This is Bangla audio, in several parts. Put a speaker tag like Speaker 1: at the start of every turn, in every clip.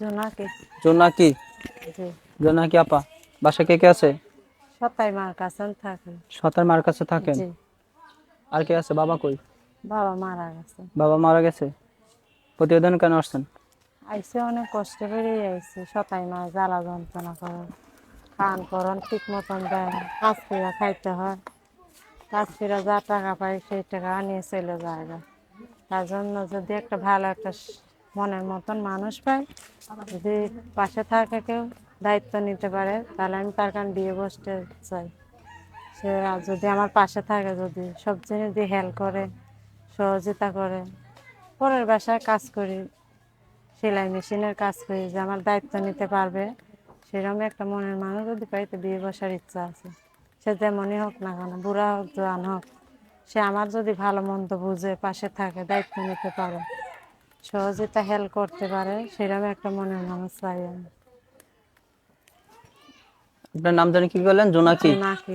Speaker 1: জোনাকি।
Speaker 2: জোনাকি।
Speaker 1: জি।
Speaker 2: জোনাকি আপা, বাসা কে কে আছে?
Speaker 1: সতাই মার কাছে থাকি।
Speaker 2: সতার মার কাছে থাকেন?
Speaker 1: জি।
Speaker 2: আর কে আছে? বাবা কই?
Speaker 1: বাবা মারা গেছে।
Speaker 2: বাবা মারা গেছে। প্রতিবেদন কেন আসছেন?
Speaker 1: আইসে অনেক কষ্ট করে আইসে, সতাই মা জ্বালা যন্ত্রণা করে, খান করন ঠিক মতন দেয় না, কাজ ফিরা খাইতে হয়, কাজ ফিরা যা টাকা পাই সেই টাকা নিয়ে চলে যায় গা। তার জন্য যদি একটা ভালো একটা মনের মতন মানুষ পাই, যদি পাশে থাকে কেউ দায়িত্ব নিতে পারে, তাহলে আমি তার কারণ বিয়ে বসতে চাই। সে যদি আমার পাশে থাকে, যদি সব জিনিস দিয়ে হেল্প করে, সহযোগিতা করে, পরের বাসায় কাজ করি, সেলাই মেশিনের কাজ করি, যে আমার দায়িত্ব নিতে পারবে, সেরকম একটা মনের মানুষ যদি পাই তো বিয়ে বসার ইচ্ছা আছে। সে যেমনই হোক না কেন, বুড়া হোক জোয়ান হোক, সে আমার যদি ভালো মন্দ বুঝে পাশে থাকে, দায়িত্ব নিতে পারে, সহযোগিতা হেল্প করতে পারে, সেরকম একটা মনের মানুষ চাই আমি।
Speaker 2: আপনার নাম জানি কি বললেন? জোনাকি।
Speaker 1: নাকি।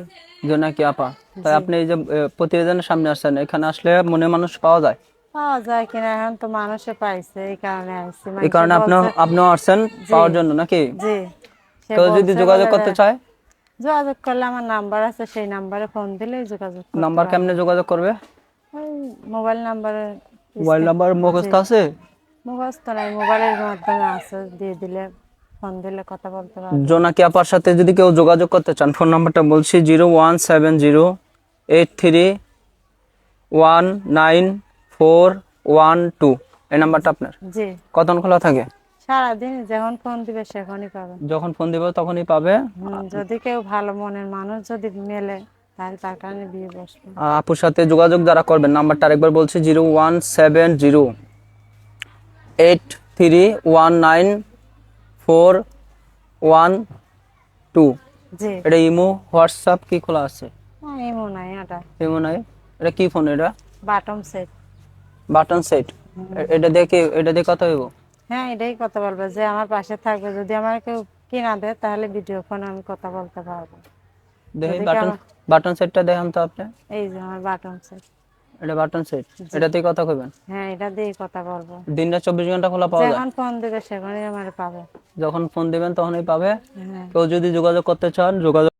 Speaker 2: জোনাকি আপা, তাই
Speaker 1: জি।
Speaker 2: আপনি এই যে প্রতিবেদনের সামনে আসছেন, এখানে আসলে মনে মানুষ পাওয়া যায়?
Speaker 1: পাওয়া যায় কিনা এখন তো মানুষে পাইছে, এই কারণে আসছি,
Speaker 2: এই
Speaker 1: মানুষে
Speaker 2: কারণে
Speaker 1: বলছে।
Speaker 2: আপনিও আসছেন
Speaker 1: জি।
Speaker 2: পাওয়ার জন্য নাকি?
Speaker 1: জি। সে
Speaker 2: কেউ যদি
Speaker 1: বলছে
Speaker 2: যোগাযোগ
Speaker 1: বলে
Speaker 2: করতে চায়?
Speaker 1: যোগাযোগ করলে আমার নাম্বার আছে, সেই নাম্বারে ফোন দিলেই যোগাযোগ করতে
Speaker 2: নাম্বার
Speaker 1: পারবে।
Speaker 2: কেমনে যোগাযোগ করবে?
Speaker 1: ওই মোবাইল নাম্বারে।
Speaker 2: মোবাইল নাম্বার
Speaker 1: জি।
Speaker 2: মুখস্থ আছে?
Speaker 1: মুখস্থ নাই, মোবাইলের মাধ্যমে আছে, দিয়ে দিলে ফোন দিলে কথা বলতে পারবে।
Speaker 2: জোনাকি আপার সাথে যদি কেউ যোগাযোগ করতে চান, ফোন নাম্বারটা বলছি 017083194412। এই নাম্বারটা আপনার?
Speaker 1: জি।
Speaker 2: কতক্ষণ খোলা থাকে?
Speaker 1: সারাদিন যখন ফোন দিবে সেখনই পাবেন।
Speaker 2: যখন ফোন দিব তখনই পাবে।
Speaker 1: যদি কেউ ভালো মনের মানুষ যদি মেলে, তাহলে তার কারণে বিয়ে বসবে।
Speaker 2: আপুর সাথে যোগাযোগ যারা করবেন, নাম্বারটা আরেকবার বলছি 017083194412।
Speaker 1: জি।
Speaker 2: এটা ইমো হোয়াটসঅ্যাপ কি খোলা আছে?
Speaker 1: হ্যাঁ, এমন নাই এটা।
Speaker 2: ইমো নাই? এটা কি ফোন? এটা
Speaker 1: বাটম সেট।
Speaker 2: Button set. এটা দিয়ে কথা হইব?
Speaker 1: হ্যাঁ, এটাই কথা বলবে, যে আমার পাশে থাকবে, যদি আমার কেউ কিনা দেয় তাহলে ভিডিও ফোনে আমি কথা বলতে পারবো।
Speaker 2: দেখি
Speaker 1: যদি
Speaker 2: বাটন,
Speaker 1: আমার
Speaker 2: বাটন সেটটা দেখান তো আপনি।
Speaker 1: এই যে আমার বাটম সেট।
Speaker 2: এটা বাটন সেট,
Speaker 1: জি।
Speaker 2: এটাতেই কথা কইবেন?
Speaker 1: হ্যাঁ, এটা দিয়ে কথা বলবো।
Speaker 2: দিনটা 24 ঘন্টা খোলা পাওয়া যায়?
Speaker 1: যখন ফোন দিবে সেখানে আমার পাবে।
Speaker 2: যখন ফোন দিবেন তখনই পাবে।
Speaker 1: হ্যাঁ।
Speaker 2: কেউ যদি যোগাযোগ করতে চান, যোগাযোগ